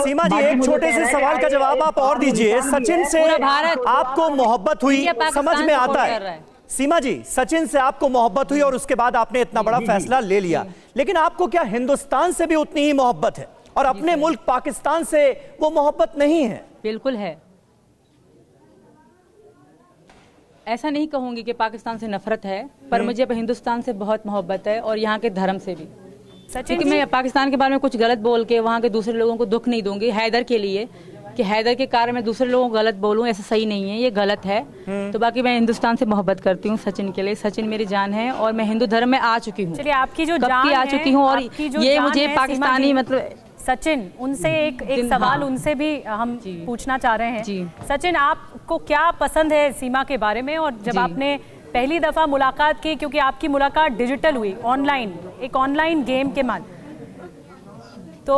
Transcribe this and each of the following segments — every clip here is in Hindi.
सीमा जी, एक छोटे से सवाल का जवाब आप और दीजिए। सचिन से आपको मोहब्बत हुई, समझ में आता है। सीमा जी, सचिन से आपको मोहब्बत हुई और उसके बाद आपने इतना बड़ा फैसला ले लिया, लेकिन आपको क्या हिंदुस्तान से भी उतनी ही मोहब्बत है और अपने मुल्क पाकिस्तान से वो मोहब्बत नहीं है? बिल्कुल है। ऐसा नहीं कहूंगी कि पाकिस्तान से नफरत है, पर मुझे अब हिंदुस्तान से बहुत मोहब्बत है और यहाँ के धर्म से भी। क्योंकि मैं पाकिस्तान के बारे में कुछ गलत बोल के वहाँ के दूसरे लोगों को दुख नहीं दूंगी। हैदर के लिए कि हैदर के कारण मैं दूसरे लोगों को गलत बोलूं, ऐसा सही नहीं है, ये गलत है। तो बाकी मैं हिंदुस्तान से मोहब्बत करती हूँ सचिन के लिए। सचिन मेरी जान है और मैं हिंदू धर्म में आ चुकी हूँ। चलिए, आपकी जो जान आ चुकी हूँ और ये मुझे पाकिस्तानी मतलब सचिन, उनसे एक सवाल उनसे भी हम पूछना चाह रहे हैं। सचिन, आपको क्या पसंद है सीमा के बारे में? और जब आपने पहली दफा मुलाकात की, क्योंकि आपकी मुलाकात डिजिटल हुई, ऑनलाइन, एक ऑनलाइन गेम के माध्यम, तो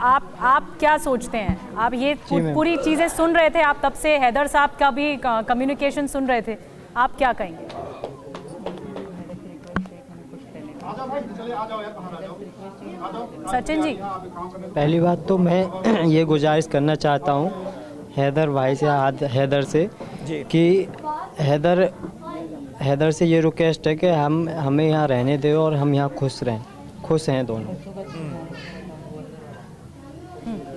आप क्या सोचते हैं? आप ये पूरी चीजें सुन रहे थे, आप तब से हैदर साहब का भी कम्युनिकेशन सुन रहे थे, आप क्या कहेंगे? सचिन जी, पहली बात तो मैं ये गुजारिश करना चाहता हूँ हैदर भाई से, हैदर से कि हैदर से ये रिक्वेस्ट है कि हमें यहाँ रहने दे और हम यहाँ खुश हैं दोनों।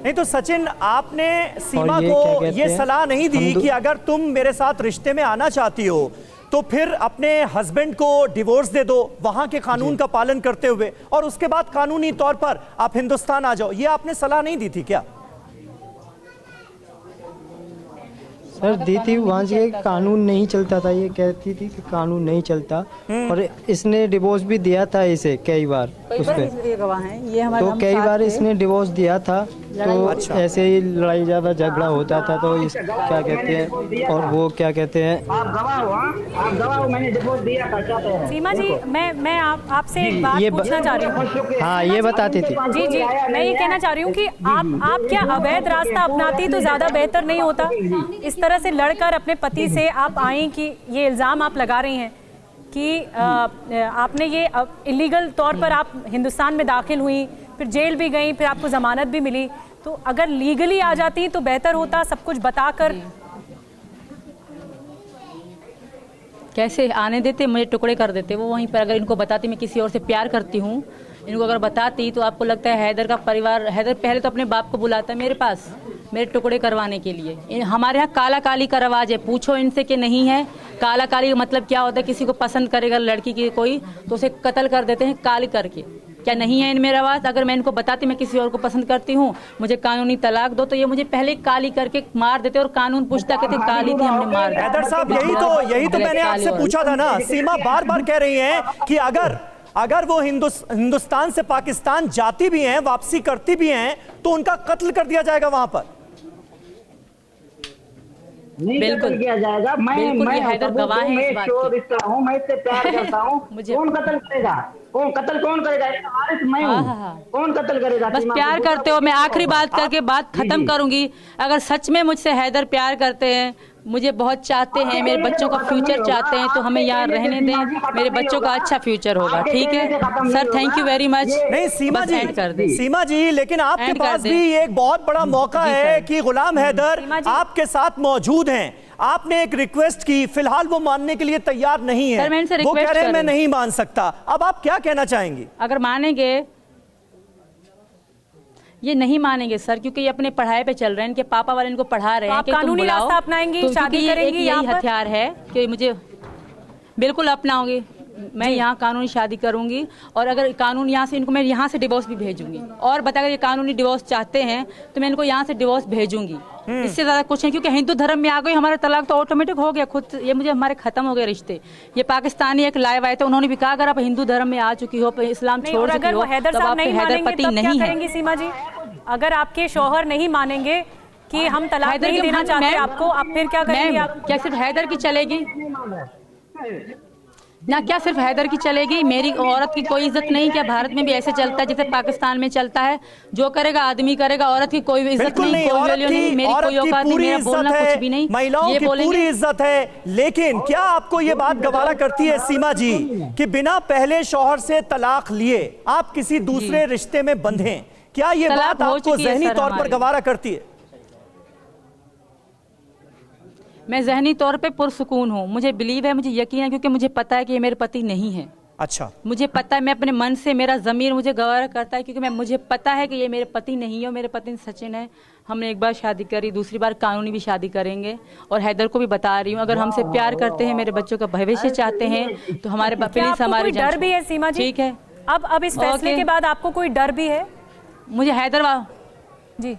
नहीं तो सचिन, आपने सीमा को ये सलाह नहीं दी कि अगर तुम मेरे साथ रिश्ते में आना चाहती हो तो फिर अपने हस्बैंड को डिवोर्स दे दो वहां के कानून का पालन करते हुए, और उसके बाद कानूनी तौर पर आप हिंदुस्तान आ जाओ, ये आपने सलाह नहीं दी थी क्या? सर दी थी, वहाँ से कानून नहीं चलता था, ये कहती थी कि कानून नहीं चलता। और इसने डिवोर्स भी दिया था इसे कई बार, उस पे तो कई बार इसने डिवोर्स दिया था। तो ऐसे ही लड़ाई ज़्यादा झगड़ा होता था, तो इस क्या कहते हैं, और वो क्या कहते हैं, आप गवाह हो, आप गवाह हो, मैंने डिवोर्स दिया था। सीमा जी, मैं आपसे एक बात पूछना चाह रही हूँ। हाँ, ये बताती थी। जी, मैं ये कहना चाह रही हूँ कि आप क्या अवैध रास्ता अपनाती तो ज्यादा बेहतर नहीं होता? इस तरह से लड़कर अपने पति से आप आई कि ये इल्जाम आप लगा रही हैं कि आपने ये इलीगल तौर पर आप हिंदुस्तान में दाखिल हुई, फिर जेल भी गई, फिर आपको जमानत भी मिली, तो अगर लीगली आ जाती तो बेहतर होता, सब कुछ बताकर। कैसे आने देते, मुझे टुकड़े कर देते वो वहीं पर। अगर इनको बताती मैं किसी और से प्यार करती हूँ, इनको अगर बताती तो आपको लगता है हैदर का परिवार, हैदर पहले तो अपने बाप को बुलाता है मेरे पास मेरे टुकड़े करवाने के लिए। हमारे यहाँ काला काली का रवाज है, पूछो इनसे कि नहीं है। काला काली का मतलब क्या होता है? किसी को पसंद करेगा लड़की की कोई तो उसे कत्ल कर देते हैं काली करके। क्या नहीं है इनमें रवाज? अगर मैं इनको बताती मैं किसी और को पसंद करती हूँ, मुझे कानूनी तलाक दो, तो ये मुझे पहले काली करके मार देते और कानून पूछता कहते काली थी, हमने मार दिया। हैदर साहब, यही तो मैंने आपसे पूछा था ना। सीमा बार बार कह रही है कि अगर वो हिंदुस्तान से पाकिस्तान जाती भी हैं, वापसी करती भी हैं, तो उनका कत्ल कर दिया जाएगा वहां पर। बिल्कुल किया जाएगा। मैं हैदर गवाह है इस बात की। मैं इससे प्यार करता हूँ। कौन कत्ल करेगा? कौन करेगा? मैं हूँ। कौन कत्ल करेगा? बस प्यार करते हो। मैं आखिरी बात करके बात खत्म करूंगी। अगर सच में मुझसे हैदर प्यार करते हैं, मुझे बहुत चाहते हैं, मेरे बच्चों का फ्यूचर चाहते हैं, तो हमें यहाँ रहने दें, मेरे बच्चों का अच्छा फ्यूचर होगा। ठीक है sir, thank you very much. नहीं सीमा जी, लेकिन आपके पास भी एक बहुत बड़ा मौका है कि गुलाम हैदर आपके साथ मौजूद हैं। आपने एक रिक्वेस्ट की, फिलहाल वो मानने के लिए तैयार नहीं है, वो कह रहे हैं मैं नहीं मान सकता। अब आप क्या कहना चाहेंगी? अगर मानेंगे, ये नहीं मानेंगे सर, क्योंकि ये अपने पढ़ाई पे चल रहे हैं, इनके पापा वाले इनको पढ़ा रहे हैं कि कानूनी रास्ता अपनाएंगी, शादी करेंगी। यही हथियार है कि मुझे बिल्कुल अपनाऊंगी। मैं यहाँ कानूनी शादी करूंगी, और अगर कानून यहाँ से, इनको मैं यहाँ से डिवोर्स भी भेजूंगी। और बता, अगर ये कानूनी डिवोर्स चाहते हैं तो मैं इनको यहाँ से डिवोर्स भेजूंगी। इससे ज्यादा कुछ नहीं, क्योंकि हिंदू धर्म में आ गई, हमारा तलाक तो ऑटोमेटिक हो गया खुद। ये मुझे हमारे खत्म हो गए रिश्ते। ये पाकिस्तानी एक लाइव आए थे, उन्होंने भी कहा अगर आप हिंदू धर्म में आ चुकी हो, इस्लाम छोड़ चुकी हो, तो आप हैदर पति नहीं है। सीमा जी, अगर आपके शौहर नहीं मानेंगे कि हम तलाक नहीं देना चाहते आपको, आप फिर क्या करेंगे? क्या सिर्फ हैदर की चलेगी ना? क्या सिर्फ हैदर की चलेगी? मेरी औरत की कोई इज्जत नहीं? क्या भारत में भी ऐसे चलता है जैसे पाकिस्तान में चलता है? जो करेगा आदमी करेगा, औरत की कोई इज्जत नहीं, कोई वैल्यू नहीं, मेरी कोई औकात नहीं, मेरा बोलना कुछ भी नहीं, महिलाओं की पूरी इज्जत है। लेकिन क्या आपको ये बात गवारा करती है सीमा जी कि बिना पहले शौहर से तलाक लिए आप किसी दूसरे रिश्ते में बंधें? क्या ये तलाक बात हो आपको चुकी है जहनी सर तौर पर हमारी। गवारा करती है? मैं जहनी तौर पे पुरसुकून हूँ, मुझे बिलीव है, मुझे यकीन है, क्योंकि मुझे पता है कि ये मेरे पति नहीं है। अच्छा, मुझे पता है, मैं अपने मन से, मेरा ज़मीर मुझे गवारा करता है, क्योंकि मुझे पता है कि ये मेरे पति नहीं है और मेरे पति सचिन है। हमने एक बार शादी करी, दूसरी बार कानूनी भी शादी करेंगे। और हैदर को भी बता रही हूँ, अगर हमसे प्यार करते हैं, मेरे बच्चों का भविष्य चाहते हैं, तो हमारे क्या प्लीज आपको हमारे कोई डर भी है सीमा जी? ठीक है। अब इस फैसले ओके। के बाद आपको कोई डर भी है? मुझे हैदराबाद, जी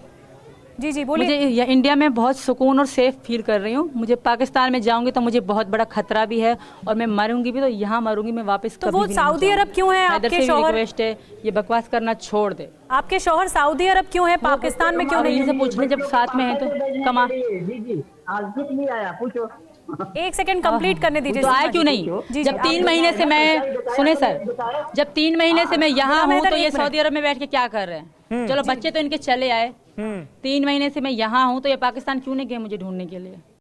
जी जी बोलिए। मुझे इंडिया में बहुत सुकून और सेफ फील कर रही हूँ। मुझे पाकिस्तान में जाऊंगी तो मुझे बहुत बड़ा खतरा भी है, और मैं मरूंगी भी तो यहाँ मरूंगी, मैं वापस तो कभी वो भी नहीं सऊदी जाऊंगी। अरब क्यों है? हैदर आपके से भी शौहर, रिक्वेस्ट है, ये बकवास करना छोड़ दे। आपके शौहर सऊदी अरब क्यों है, पाकिस्तान में क्यों और नहीं? इनसे पूछने जब साथ में है तो कमा। जी जी आज कुछ नहीं आया, पूछो। एक सेकंड कंप्लीट करने दीजिए। तो आया सीमा क्यों जी। नहीं? जी, जब जी, 3 महीने से मैं, सुने सर, जब 3 महीने से मैं यहाँ हूँ तो ये सऊदी अरब में बैठ के क्या कर रहे हैं? चलो बच्चे तो इनके चले आए, 3 महीने से मैं यहाँ हूँ तो ये पाकिस्तान क्यों नहीं गए मुझे ढूंढने के लिए?